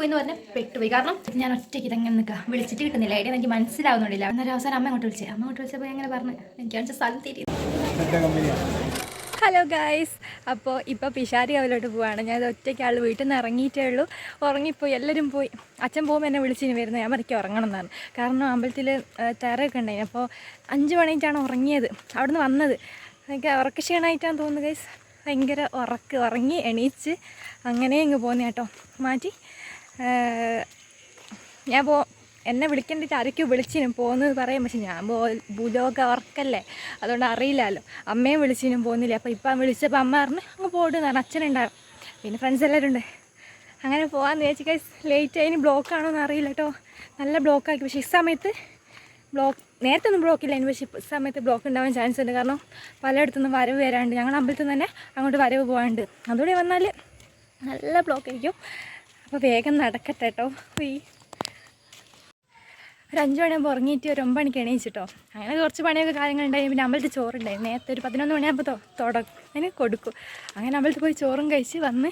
പെട്ടുപോയി എന്ന് പറഞ്ഞാൽ പെട്ടുപോയി. കാരണം ഞാൻ ഒറ്റയ്ക്ക് ഇതെങ്ങനെ നിൽക്കുക, വിളിച്ചിട്ട് കിട്ടുന്നില്ല, ഐഡിയ എനിക്ക് മനസ്സിലാവുന്നില്ല. അന്നേരം അവസാനം അമ്മ അങ്ങോട്ട് വിളിച്ചപ്പോൾ എങ്ങനെ പറഞ്ഞു എനിക്ക് കാണിച്ച സ്ഥലം തിരി. ഹലോ ഗായ്സ്, അപ്പോൾ ഇപ്പോൾ പിഷാരി അവലോട്ട് പോവാണ്. ഞാൻ ഒറ്റയ്ക്കാൾ വീട്ടിൽ നിന്ന് ഇറങ്ങിയിട്ടേ ഉള്ളൂ. ഉറങ്ങിപ്പോയി, എല്ലാവരും പോയി. അച്ഛൻ പോകുമ്പോൾ എന്നെ വിളിച്ചിന് വരുന്നത്. ഞാൻ എനിക്ക് ഉറങ്ങണം എന്നാണ്. കാരണം അമ്പലത്തിൽ തിരയൊക്കെ ഉണ്ടായി. അപ്പോൾ 5 മണിക്കാണ് ഉറങ്ങിയത്. അവിടെ നിന്ന് വന്നത് എനിക്ക് ഉറക്കക്ഷീണമായിട്ടാണ് തോന്നുന്നത് ഗൈസ്. ഭയങ്കര ഉറങ്ങി എണീച്ച് അങ്ങനെ ഇങ്ങ് പോകുന്ന കേട്ടോ. മാറ്റി ഞാൻ എന്നെ വിളിക്കേണ്ടിട്ട് ആരൊക്കെയോ വിളിച്ചിനും പോകുന്നത് പറയും. പക്ഷെ ഞാൻ ഭൂലോക ഉറക്കല്ലേ, അതുകൊണ്ട് അറിയില്ലല്ലോ. അമ്മയും വിളിച്ചിനും പോകുന്നില്ല. അപ്പോൾ ഇപ്പം വിളിച്ചപ്പോൾ അമ്മ പറഞ്ഞ് അങ്ങ് പോടുന്ന് പറഞ്ഞു. അച്ഛനുണ്ടാകും, പിന്നെ ഫ്രണ്ട്സ് എല്ലാവരും ഉണ്ട്. അങ്ങനെ പോകാമെന്ന് വിചാരിച്ചു ഗൈസ്. ലേറ്റ് ആയി, ബ്ലോക്കാണോ എന്ന് അറിയില്ല കേട്ടോ. നല്ല ബ്ലോക്കാക്കി. പക്ഷേ ഈ സമയത്ത് നേരത്തെ ഒന്നും ബ്ലോക്കില്ല. പക്ഷേ ഈ സമയത്ത് ബ്ലോക്ക് ഉണ്ടാവാൻ ചാൻസ് ഉണ്ട്. കാരണം പലയിടത്തുനിന്നും വരവ് വരാണ്ട്, ഞങ്ങൾ അമ്പലത്തിൽ നിന്ന് തന്നെ അങ്ങോട്ട് വരവ് പോകാണ്ട്. അതുകൂടി വന്നാൽ നല്ല ബ്ലോക്ക് ആയിരിക്കും. അപ്പോൾ വേഗം നടക്കട്ടെ കേട്ടോ. ഒരു 5 മണിയാകുമ്പോൾ ഉറങ്ങിയിട്ട് ഒരു 9 മണിക്ക് എണീച്ചിട്ടോ. അങ്ങനെ കുറച്ച് പണിയൊക്കെ കാര്യങ്ങളുണ്ടായി. പിന്നെ അമ്പലത്തിൽ ചോറുണ്ടായി. നേരത്തെ ഒരു 11 മണിയാകുമ്പോൾ അതിന് കൊടുക്കും. അങ്ങനെ അമ്പലത്തിൽ പോയി ചോറും കഴിച്ച് വന്ന്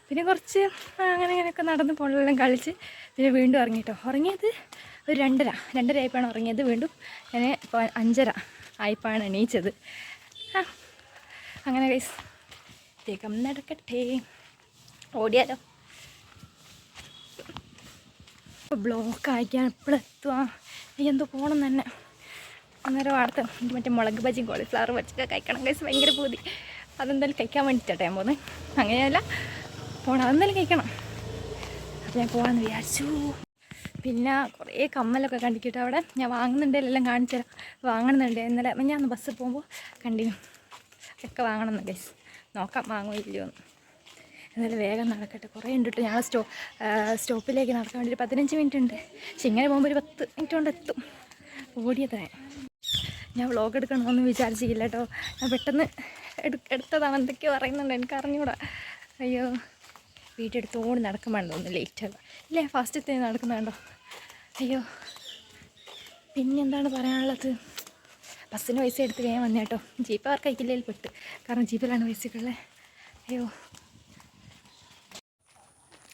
പിന്നെ കുറച്ച് അങ്ങനെയൊക്കെ നടന്ന് ഫോണിലെല്ലാം കളിച്ച് പിന്നെ വീണ്ടും ഉറങ്ങിയിട്ടോ. ഉറങ്ങിയത് ഒരു 2:30 ആയപ്പോഴാണ് ഉറങ്ങിയത്. വീണ്ടും ഞാൻ 5:30 ആയപ്പോഴാണ് എണീച്ചത്. അങ്ങനെ ഗൈസ് വേഗം നടക്കട്ടെ, ഓടിയാലോ. ബ്ലോക്ക് ആയിക്കാണ് എപ്പോഴെത്തുക. എന്തോ പോകണം തന്നെ. അന്നേരം അടുത്ത് എനിക്ക് മറ്റേ മുളക് ബജിയും കോളിഫ്ലവർ ബജിയൊക്കെ കഴിക്കണം ഗൈസ്. ഭയങ്കര പൂതി. അതെന്തായാലും കഴിക്കാൻ വേണ്ടിയിട്ടാണ് ഞാൻ പോകുന്നത്. അങ്ങനെയല്ല പോകണം, അതെന്തായാലും കഴിക്കണം. അപ്പോൾ ഞാൻ പോകാമെന്ന് വിചാരിച്ചു. പിന്നെ കുറേ കമ്മലൊക്കെ കണ്ടിട്ട് അവിടെ ഞാൻ വാങ്ങുന്നുണ്ടെല്ലാം കാണിച്ചു തരാം. വാങ്ങണമെന്നുണ്ട്. ഇന്നലെ ഞാൻ ബസ്സിൽ പോകുമ്പോൾ കണ്ടിന്യൂ ഒക്കെ വാങ്ങണമെന്ന് ഗൈസ്. നോക്കാം വാങ്ങുമോ ഇല്ലയോ എന്ന്. എന്നാലും വേഗം നടക്കട്ടെ. കുറേ ഉണ്ട് കേട്ടോ. ഞങ്ങൾ സ്റ്റോപ്പിലേക്ക് നടക്കാൻ വേണ്ടി 15 മിനിറ്റ് ഉണ്ട്. പക്ഷെ ഇങ്ങനെ പോകുമ്പോൾ ഒരു 10 മിനിറ്റ് കൊണ്ട് എത്തും. ഓടിയതേ ഞാൻ വ്ളോഗ് എടുക്കണമെന്നൊന്നും വിചാരിച്ചില്ല കേട്ടോ. ഞാൻ പെട്ടെന്ന് എടുത്തതാണ്. എന്തൊക്കെയോ പറയുന്നുണ്ട്, എനിക്ക് അറിഞ്ഞൂടാ. അയ്യോ, വീട്ടെടുത്തോണ്ട് നടക്കാൻ വേണ്ട, ഒന്ന് ലേറ്റാണ് ഇല്ലേ, ഫാസ്റ്റ് നടക്കുന്നുണ്ടോ. അയ്യോ, പിന്നെന്താണ് പറയാനുള്ളത്. ബസ്സിന് പൈസ എടുത്ത് വേഗം വന്നേ കേട്ടോ. ജീപ്പ് അവർക്ക് അയക്കില്ലയിൽ പെട്ട്, കാരണം ജീപ്പിലാണ് പൈസയൊക്കെ ഉള്ളത്. അയ്യോ,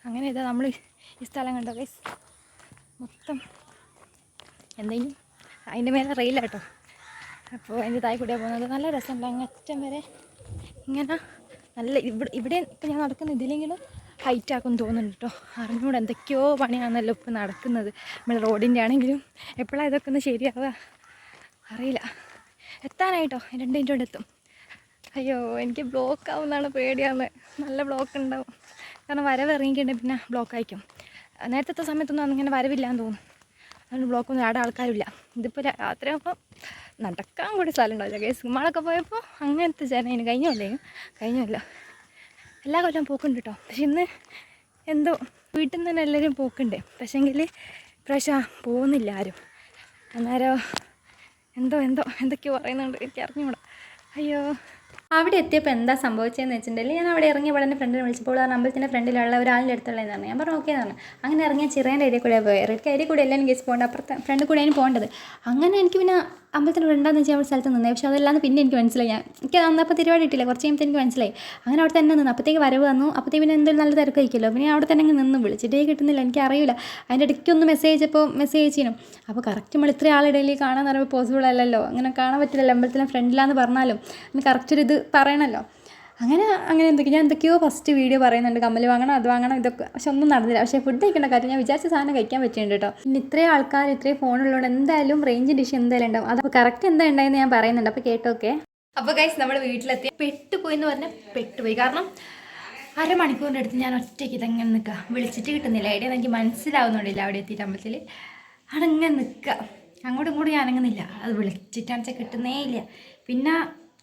അങ്ങനെ ഇതാ നമ്മൾ ഈ സ്ഥലം കണ്ടോ ഗൈസ്. മൊത്തം എന്തെങ്കിലും അതിൻ്റെ മേലെ റെയിലാട്ടോ. അപ്പോൾ അതിൻ്റെ താഴെ കൂടിയാണ് പോകുന്നത്. നല്ല രസമുണ്ട്. അങ്ങറ്റം വരെ ഇങ്ങനെ നല്ല ഇവിടെ ഇപ്പം ഞാൻ നടക്കുന്ന ഇതിലെങ്കിലും ഹൈറ്റ് ആക്കുമെന്ന് തോന്നുന്നുണ്ട് കേട്ടോ. അറിഞ്ഞൂടെ, എന്തൊക്കെയോ പണിയാണല്ലോ ഇപ്പം നടക്കുന്നത്. നമ്മൾ റോഡിൻ്റെ ആണെങ്കിലും എപ്പോഴാണ് ഇതൊക്കെ ഒന്ന് ശരിയാവുക അറിയില്ല. എത്താനായിട്ടോ, 2 മിനിറ്റ് കൊണ്ട് എത്തും. അയ്യോ, എനിക്ക് ബ്ലോക്ക് ആവുന്നതാണ് പേടിയാവുന്നത്. നല്ല ബ്ലോക്ക് ഉണ്ടാവും. കാരണം വരവ് ഇറങ്ങിയിട്ടുണ്ടെങ്കിൽ പിന്നെ ബ്ലോക്ക് ആയിരിക്കും. നേരത്തെ സമയത്തൊന്നും അങ്ങനെ വരവില്ലാന്ന് തോന്നുന്നു. അതുകൊണ്ട് ബ്ലോക്കൊന്നും ആടെ ആൾക്കാരില്ല. ഇതിപ്പോൾ രാത്രിയാകുമ്പോൾ നടക്കാൻ കൂടി സ്ഥലം ഉണ്ടാവില്ല ഗൈസ്. നമ്മളൊക്കെ പോയപ്പോൾ അങ്ങനത്തെ ജനം കഴിഞ്ഞല്ല. എല്ലാ കൊല്ലം പോക്കുണ്ട് കേട്ടോ. പക്ഷെ ഇന്ന് എന്തോ വീട്ടിൽ നിന്ന് തന്നെ എല്ലാവരും പോക്കുണ്ട്. പക്ഷേങ്കിൽ ഇപ്രാവശ്യം പോകുന്നില്ല ആരും. അന്നേരം എന്തൊക്കെയോ പറയുന്നുണ്ട്, എനിക്ക് അറിഞ്ഞൂടാ. അയ്യോ, അവിടെ എത്തിയപ്പോൾ എന്താ സംഭവിച്ചതെന്ന് വെച്ചിട്ടുണ്ടെങ്കിൽ ഞാൻ അവിടെ ഇറങ്ങിയ ഇവിടെ എൻ്റെ ഫ്രണ്ടിനെ വിളിച്ചപ്പോൾ അമ്പലത്തിൻ്റെ ഫ്രണ്ടിലുള്ള ഒരാളിൻ്റെ അടുത്തുള്ളതെന്ന് പറഞ്ഞു. ഞാൻ പറഞ്ഞു ഓക്കെ എന്ന് പറഞ്ഞു. അങ്ങനെ ഇറങ്ങിയ ചിറേൻ്റെ ഏരിയ കൂടെ പോയി. റെഡ് ഏരിയ കൂടെ എല്ലാവരും ഗേസ് പോകേണ്ടത്, അപ്പുറത്തെ ഫ്രണ്ട് കൂടെ അതിന് പോകേണ്ടത്. അങ്ങനെ എനിക്ക് പിന്നെ അമ്പലത്തിന് ഫ്രണ്ടാന്ന് വെച്ചാൽ അവിടെ സ്ഥലത്ത് നിന്നേ. പക്ഷേ അതെല്ലാം പിന്നെ എനിക്ക് മനസ്സിലായി. എനിക്ക് അന്നപ്പോൾ തിരുവാടി ഇട്ടില്ല, കുറച്ച് കഴിയുമ്പോൾ എനിക്ക് മനസ്സിലായി. അങ്ങനെ അവിടെ തന്നെ നിന്ന്. അപ്പോഴത്തേക്ക് വരവ് വന്നു. അപ്പോഴത്തേക്ക് പിന്നെ എന്തെങ്കിലും നല്ല തിരക്കായിരിക്കുമല്ലോ. പിന്നെ അവിടെ തന്നെ നിന്ന് വിളിച്ചിട്ടേ കിട്ടുന്നില്ല. എനിക്ക് അറിയില്ല. അതിൻ്റെ ഇടയ്ക്കൊന്ന് മെസ്സേജ് അയച്ചിനും. അപ്പോൾ കറക്റ്റ് നമ്മൾ ഇത്രയും ആളിടയിൽ കാണാൻ പറയുമ്പോൾ പോസിബിൾ അല്ലല്ലോ. അങ്ങനെ കാണാൻ പറ്റില്ലല്ലോ. അമ്പലത്തിലെ ഫ്രണ്ടിലാന്ന് പറഞ്ഞാലും പിന്നെ കറക്റ്റ് ഒരു ഇത് പറയണമല്ലോ. അങ്ങനെ ഞാൻ എന്തൊക്കെയോ ഫസ്റ്റ് വീഡിയോ പറയുന്നുണ്ട്, കമ്മൽ വാങ്ങണം, അത് വാങ്ങണം, ഇതൊക്കെ. പക്ഷെ ഒന്നും നടന്നില്ല. പക്ഷേ ഫുഡ് കഴിക്കേണ്ട കാര്യം ഞാൻ വിചാരിച്ച സാധനം കഴിക്കാൻ പറ്റുന്നുണ്ട് കേട്ടോ. പിന്നെ ഇത്രയും ആൾക്കാർ ഇത്രയും ഫോണുള്ളതുകൊണ്ട് എന്തായാലും റേഞ്ചിൻ്റെ ഇഷ്യൂ എന്തായാലും ഉണ്ടാവും. അതപ്പോൾ കറക്റ്റ് എന്താ ഉണ്ടായെന്ന് ഞാൻ പറയുന്നുണ്ട്. അപ്പോൾ കേട്ടോക്കെ. അപ്പോൾ ഗൈസ് നമ്മൾ വീട്ടിലെത്തി. പെട്ടുപോയി എന്ന് പറഞ്ഞാൽ പെട്ടുപോയി. കാരണം അരമണിക്കൂറിൻ്റെ അടുത്ത് ഞാൻ ഒറ്റയ്ക്ക് ഇതെങ്ങനെ നിൽക്കുക, വിളിച്ചിട്ട് കിട്ടുന്നില്ല. ഐഡിയ എനിക്ക് മനസ്സിലാവുന്നുണ്ടില്ല. അവിടെ എത്തിയിട്ട് അമ്പലത്തിൽ അടങ്ങനെ നിൽക്കുക. അങ്ങോട്ടും ഇങ്ങോട്ടും ഞാൻ അനങ്ങുന്നില്ല. അത് വിളിച്ചിട്ടാണെന്ന് വെച്ചാൽ കിട്ടുന്നേ ഇല്ല. പിന്നെ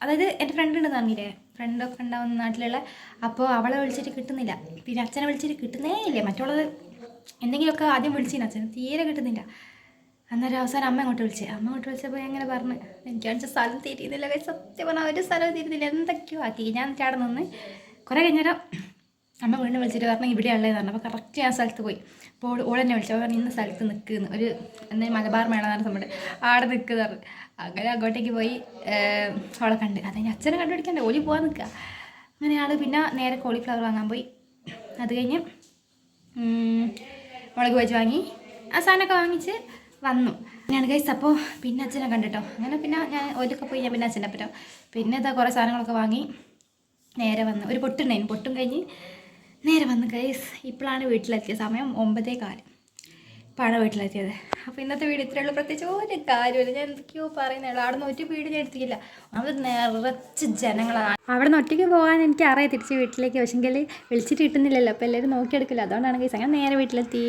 അതായത് എൻ്റെ ഫ്രണ്ട് ഉണ്ട് തന്നില്ലേ, ഫ്രണ്ടൊക്കെ ഉണ്ടാവുന്ന നാട്ടിലുള്ള. അപ്പോൾ അവളെ വിളിച്ചിട്ട് കിട്ടുന്നില്ല. പിന്നെ അച്ഛനെ വിളിച്ചിട്ട് കിട്ടുന്നേ ഇല്ല. മറ്റുള്ളത് എന്തെങ്കിലുമൊക്കെ ആദ്യം വിളിച്ചിന്, അച്ഛന് തീരെ കിട്ടുന്നില്ല. അന്നേരം അവസാനം അമ്മ അങ്ങോട്ട് വിളിച്ചപ്പോൾ എങ്ങനെ പറഞ്ഞ് എനിക്ക് കാണിച്ച സ്ഥലം തിരിയുന്നില്ല. സത്യം പറഞ്ഞാൽ ഒരു സ്ഥലം തിരിയുന്നില്ല. എന്തൊക്കെയോ ആക്കി. ഞാൻ ചാടെ നിന്ന് കുറേ കഴിഞ്ഞേരം അമ്മ വീണ്ടും വിളിച്ചിട്ട് പറഞ്ഞു ഇവിടെ ഉള്ളതെന്ന് പറഞ്ഞു. അപ്പോൾ കറക്റ്റ് ഞാൻ സ്ഥലത്ത് പോയി. അപ്പോൾ ഓളെന്നെ വിളിച്ചു. പറഞ്ഞു ഇന്ന സ്ഥലത്ത് നിൽക്കുന്നു, ഒരു എന്തെങ്കിലും മലബാർ മേള എന്ന് പറഞ്ഞ ആടെ നിൽക്കുക പറഞ്ഞു. അങ്ങനെ അങ്ങോട്ടേക്ക് പോയി അവളെ കണ്ട്. അതിന് അച്ഛനെ കണ്ടുപിടിക്കണ്ടേ, ഓലി പോകാൻ നിൽക്കുക. അങ്ങനെ ആൾ പിന്നെ നേരെ കോളിഫ്ലവർ വാങ്ങാൻ പോയി. അത് കഴിഞ്ഞ് മുളക് ബജി വാങ്ങി ആ സാധനമൊക്കെ വാങ്ങിച്ച് വന്നു. അങ്ങനെയാണ് ഗൈസ്. അപ്പോൾ പിന്നെ അച്ഛനെ കണ്ടിട്ടോ. അങ്ങനെ പിന്നെ ഞാൻ ഓലൊക്കെ പോയി ഞാൻ പിന്നെ അച്ഛൻ്റെ അപ്പറ്റോ പിന്നെ ഇതാ കുറേ സാധനങ്ങളൊക്കെ വാങ്ങി നേരെ വന്നു. ഒരു പൊട്ടുണ്ടായിരുന്നു, പൊട്ടും കഴിഞ്ഞ് നേരെ വന്നു ഗൈസ്. ഇപ്പോഴാണ് വീട്ടിലെത്തിയ സമയം 9:15. ഇപ്പോഴാണ് വീട്ടിലെത്തിയത്. അപ്പോൾ ഇന്നത്തെ വീഡിയോ ഇത്രയുള്ളൂ. പ്രത്യേകിച്ച് ഒരു കാര്യമില്ല. ഞാൻ എന്തൊക്കെയോ പറയുന്നുള്ളൂ. അവിടെ നിന്ന് ഒരു വീഡിയോ ഞാൻ എടുത്തില്ല. അവിടെ നിറച്ച് ജനങ്ങളാണ്. അവിടെ നിന്ന് ഒറ്റയ്ക്ക് പോകാൻ എനിക്ക് അറിയാം തിരിച്ച് വീട്ടിലേക്ക്. പക്ഷെങ്കിൽ വിളിച്ചിട്ട് കിട്ടുന്നില്ലല്ലോ. അപ്പോൾ എല്ലാവരും നോക്കിയെടുക്കില്ല. അതുകൊണ്ടാണ് ഗൈസ് അങ്ങനെ നേരെ വീട്ടിലെത്തി.